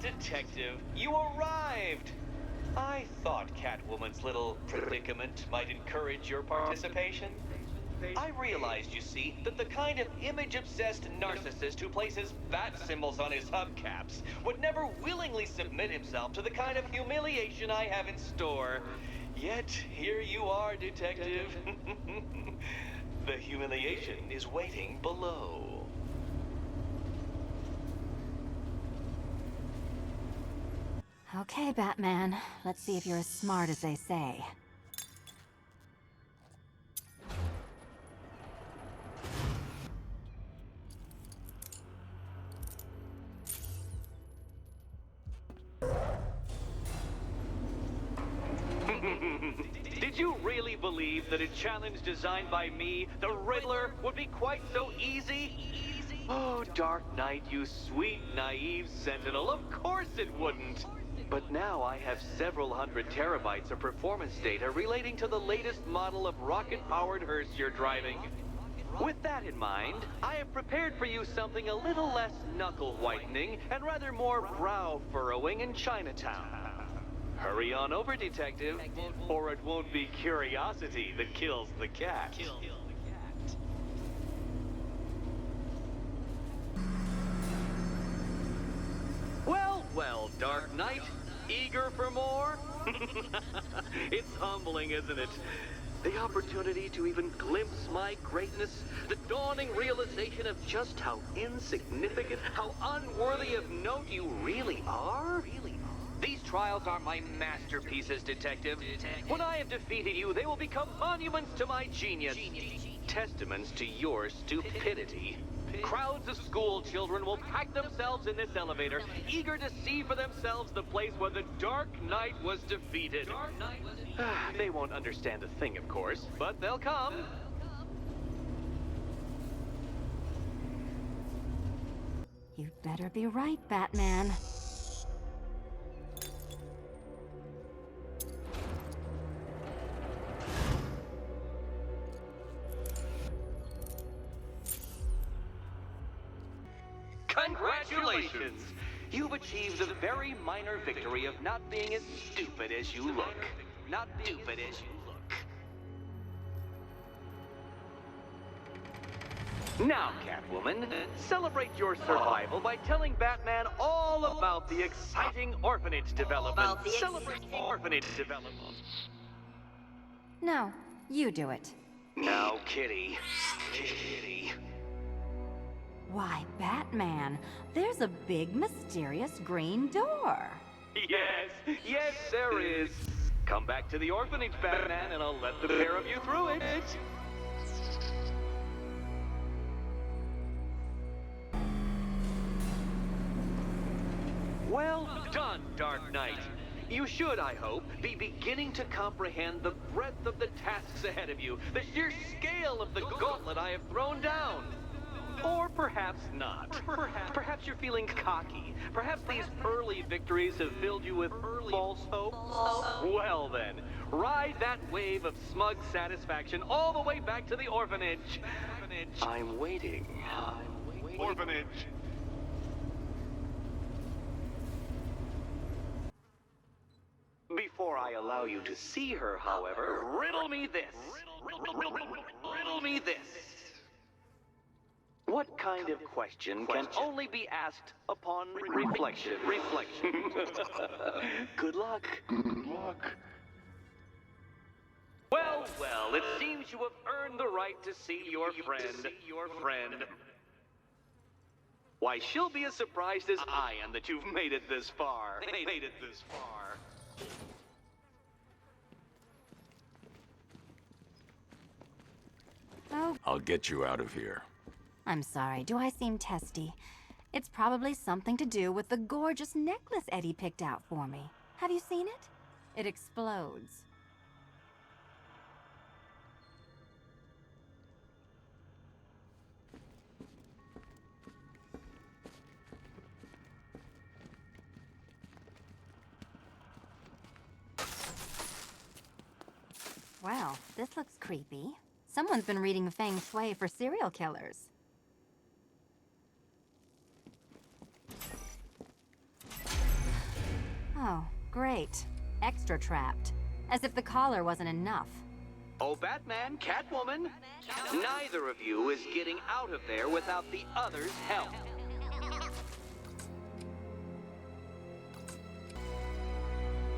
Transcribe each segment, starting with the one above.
Detective, you arrived! I thought Catwoman's little predicament might encourage your participation. I realized, you see, that the kind of image-obsessed narcissist who places bat symbols on his hubcaps would never willingly submit himself to the kind of humiliation I have in store. Yet, here you are, Detective. The humiliation is waiting below. Okay, Batman. Let's see if you're as smart as they say. Did you really believe that a challenge designed by me, the Riddler, would be quite so easy? Oh, Dark Knight, you sweet, naive sentinel, of course it wouldn't. But now I have several hundred terabytes of performance data relating to the latest model of rocket-powered hearse you're driving. With that in mind, I have prepared for you something a little less knuckle-whitening and rather more brow-furrowing in Chinatown. Hurry on over, Detective, or it won't be curiosity that kills the cat. Well, well, Dark Knight, eager for more? It's humbling, isn't it? The opportunity to even glimpse my greatness, the dawning realization of just how insignificant, how unworthy of note you really are? These trials are my masterpieces, Detective. When I have defeated you, they will become monuments to my genius. Testaments to your stupidity. Crowds of school children will pack themselves in this elevator, eager to see for themselves the place where the Dark Knight was defeated. They won't understand a thing, of course, but they'll come. You'd better be right, Batman. Congratulations! You've achieved the very minor victory of not being as stupid as you look. Not stupid as you look. Now, Catwoman, celebrate your survival by telling Batman all about the exciting orphanage development. Celebrate orphanage development. No, you do it. Now, Kitty. Kitty. Why, Batman, there's a big, mysterious green door. Yes, yes, there is. Come back to the orphanage, Batman, and I'll let the pair of you through it. Well done, Dark Knight. You should, I hope, be beginning to comprehend the breadth of the tasks ahead of you, the sheer scale of the gauntlet I have thrown down. Or perhaps not. Perhaps you're feeling cocky. Perhaps these early victories have filled you with false hope. Well then, ride that wave of smug satisfaction all the way back to the orphanage. I'm waiting. Orphanage. Before I allow you to see her, however, riddle me this. Riddle me this. What kind of question can only be asked upon reflection? Good luck. Good luck. Well, well, it seems you have earned the right to see your friend. Why, she'll be as surprised as I am that you've made it this far. Oh, I'll get you out of here. I'm sorry, do I seem testy? It's probably something to do with the gorgeous necklace Eddie picked out for me. Have you seen it? It explodes. Well, this looks creepy. Someone's been reading feng shui for serial killers. Oh, great. Extra trapped. As if the collar wasn't enough. Oh, Batman, Catwoman, neither of you is getting out of there without the other's help.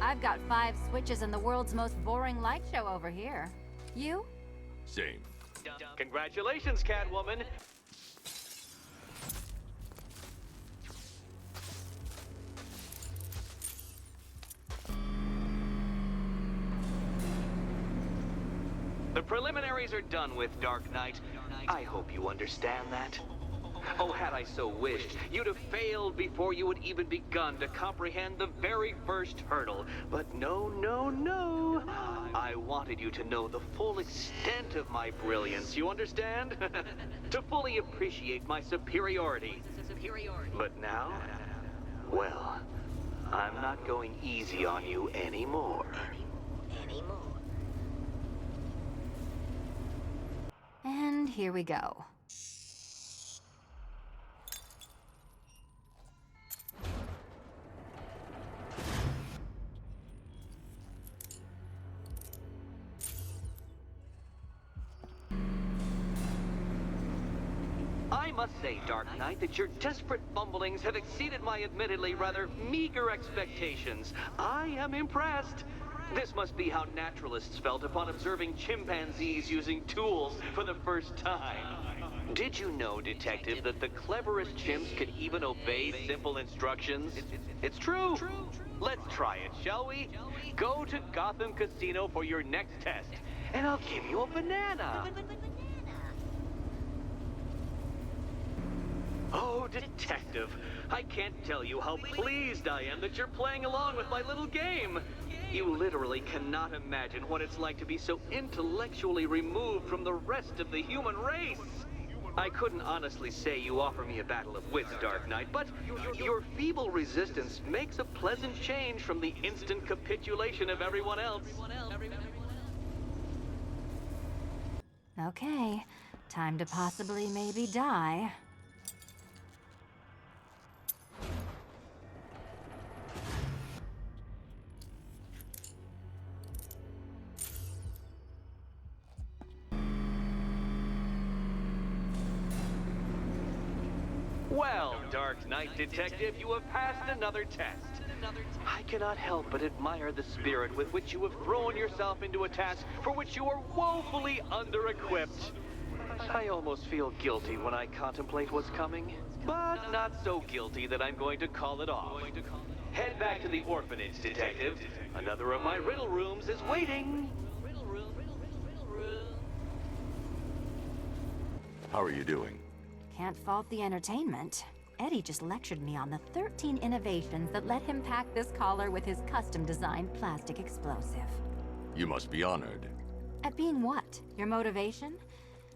I've got 5 switches in the world's most boring light show over here. You? Same. Congratulations, Catwoman. The preliminaries are done with, Dark Knight. I hope you understand that. Oh, had I so wished, you'd have failed before you had even begun to comprehend the very first hurdle. But no, no, no. I wanted you to know the full extent of my brilliance, you understand? To fully appreciate my superiority. But now, well, I'm not going easy on you anymore. And here we go. I must say, Dark Knight, that your desperate fumblings have exceeded my admittedly rather meager expectations. I am impressed. This must be how naturalists felt upon observing chimpanzees using tools for the first time. Did you know, Detective, that the cleverest chimps can even obey simple instructions? It's true. Let's try it, shall we? Go to Gotham Casino for your next test, and I'll give you a banana. Oh, Detective, I can't tell you how pleased I am that you're playing along with my little game. You literally cannot imagine what it's like to be so intellectually removed from the rest of the human race. I couldn't honestly say you offer me a battle of wits, Dark Knight, but your feeble resistance makes a pleasant change from the instant capitulation of everyone else. Okay, time to possibly maybe die. Well, Dark Knight Detective, you have passed another test. I cannot help but admire the spirit with which you have thrown yourself into a task for which you are woefully under-equipped. I almost feel guilty when I contemplate what's coming, but not so guilty that I'm going to call it off. Head back to the orphanage, Detective. Another of my riddle rooms is waiting. How are you doing? Can't fault the entertainment. Eddie just lectured me on the 13 innovations that let him pack this collar with his custom-designed plastic explosive. You must be honored. At being what? Your motivation?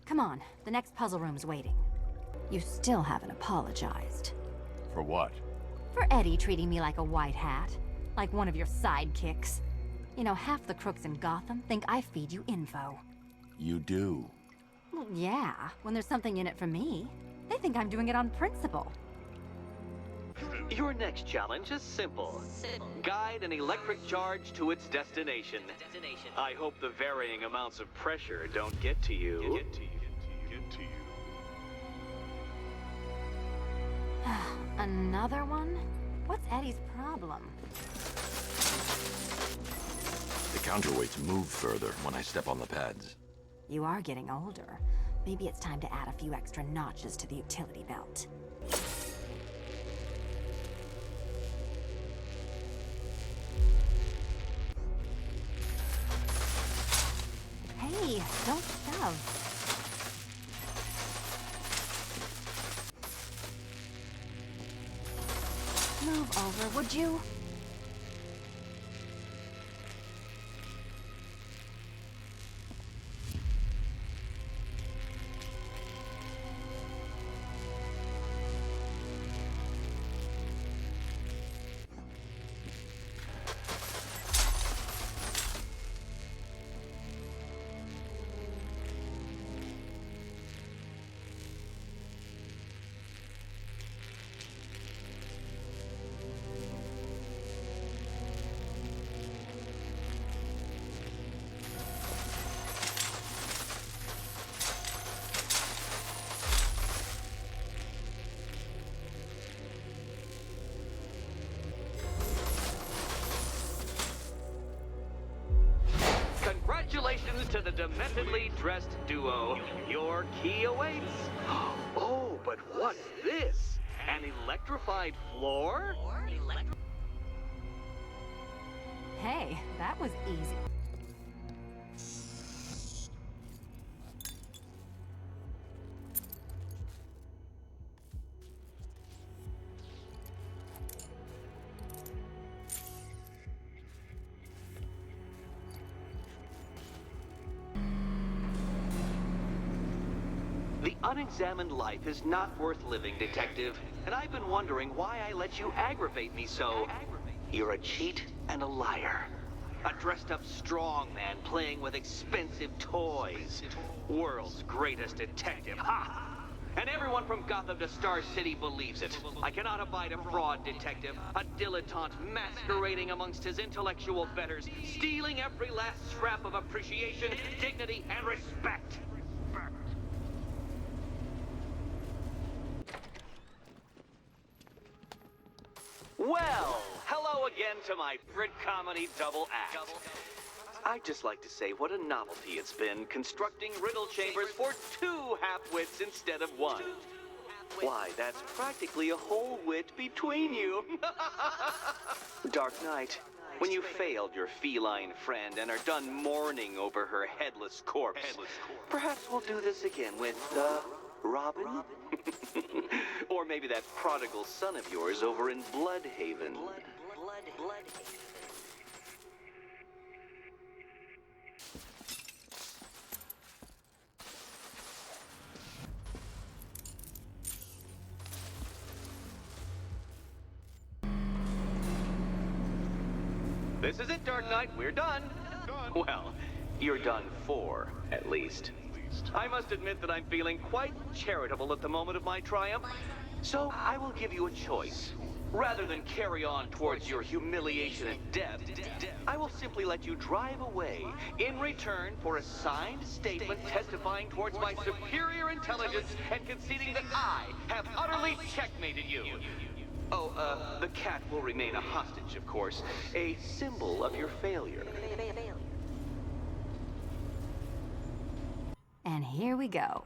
Come on, the next puzzle room's waiting. You still haven't apologized. For what? For Eddie treating me like a white hat. Like one of your sidekicks. You know, half the crooks in Gotham think I feed you info. You do. Well, yeah, when there's something in it for me. They think I'm doing it on principle. Your next challenge is simple. Guide an electric charge to its destination. I hope the varying amounts of pressure don't get to you. Another one? What's Eddie's problem? The counterweights move further when I step on the pads. You are getting older. Maybe it's time to add a few extra notches to the utility belt. Hey, don't shove. Move over, would you? dementedly dressed duo. Your key awaits. Oh, but what's this? An electrified floor? Hey, that was easy. The unexamined life is not worth living, Detective. And I've been wondering why I let you aggravate me so. You're a cheat and a liar. A dressed-up strongman playing with expensive toys. World's greatest detective, ha! And everyone from Gotham to Star City believes it. I cannot abide a fraud detective, a dilettante masquerading amongst his intellectual betters, stealing every last scrap of appreciation, dignity, and respect. Well, hello again to my Brit comedy double act. I'd just like to say what a novelty it's been constructing riddle chambers for 2 half-wits instead of 1. Why, that's practically a whole wit between you. Dark Knight, when you failed your feline friend and are done mourning over her headless corpse, perhaps we'll do this again with, Robin? Or maybe that prodigal son of yours over in Bloodhaven. This is it, Dark Knight. We're done. Well, you're done for, at least. I must admit that I'm feeling quite charitable at the moment of my triumph. So I will give you a choice. Rather than carry on towards your humiliation and death, I will simply let you drive away in return for a signed statement testifying towards my superior intelligence and conceding that I have utterly checkmated you. Oh, the cat will remain a hostage, of course, a symbol of your failure. And here we go.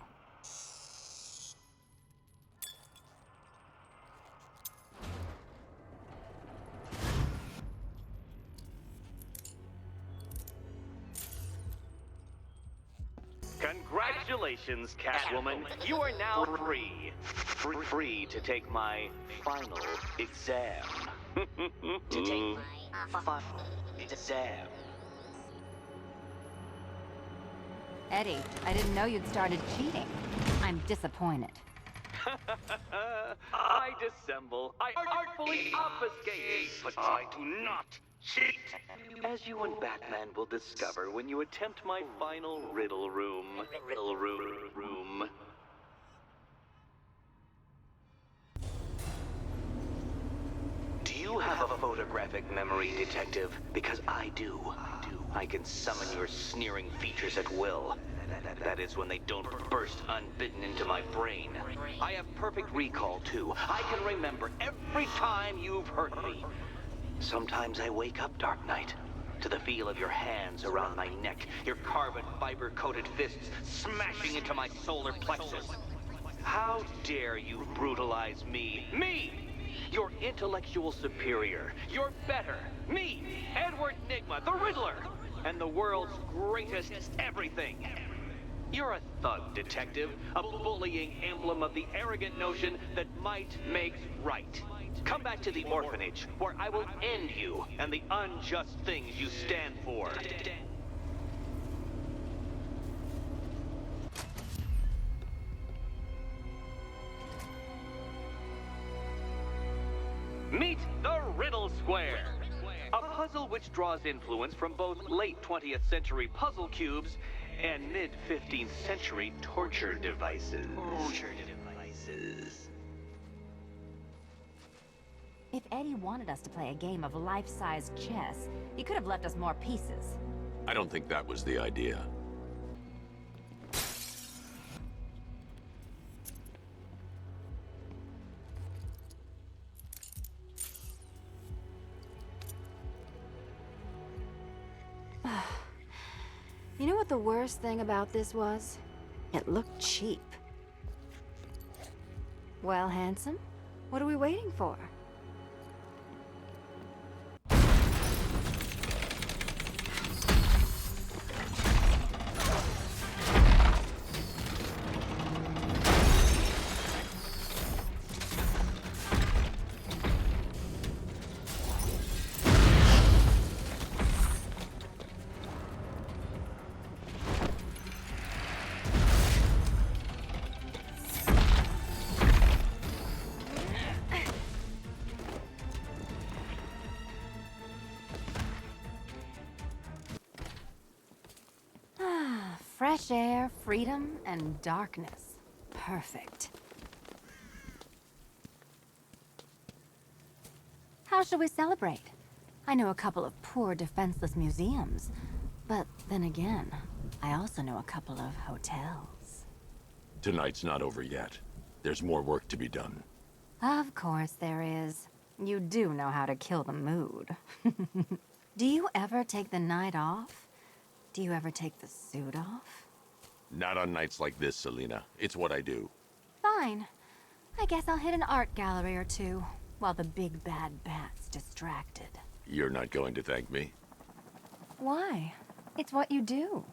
Congratulations, Catwoman. You are now free. Free to take my final exam. To take my final exam. Eddie, I didn't know you'd started cheating. I'm disappointed. I dissemble. I artfully obfuscate. But I do not cheat. As you and Batman will discover when you attempt my final riddle room. Riddle room. Do you have a photographic memory, Detective? Because I do. I can summon your sneering features at will. That is when they don't burst unbidden into my brain. I have perfect recall, too. I can remember every time you've hurt me. Sometimes I wake up, Dark Knight, to the feel of your hands around my neck, your carbon fiber-coated fists smashing into my solar plexus. How dare you brutalize me? Me! Your intellectual superior. Your better. Me, Edward Nygma, the Riddler, and the world's greatest everything. You're a thug, Detective, a bullying emblem of the arrogant notion that might makes right. Come back to the orphanage, where I will end you and the unjust things you stand for. Meet the Riddle Square, a puzzle which draws influence from both late 20th century puzzle cubes and mid-15th century torture devices. If Eddie wanted us to play a game of life-size chess, he could have left us more pieces. I don't think that was the idea. You know what's what the worst thing about this was? It looked cheap. Well, handsome, what are we waiting for? Fresh air, freedom, and darkness. Perfect. How shall we celebrate? I know a couple of poor, defenseless museums. But then again, I also know a couple of hotels. Tonight's not over yet. There's more work to be done. Of course there is. You do know how to kill the mood. Do you ever take the night off? Do you ever take the suit off? Not on nights like this, Selena. It's what I do. Fine. I guess I'll hit an art gallery or two, while the big bad bat's distracted. You're not going to thank me? Why? It's what you do.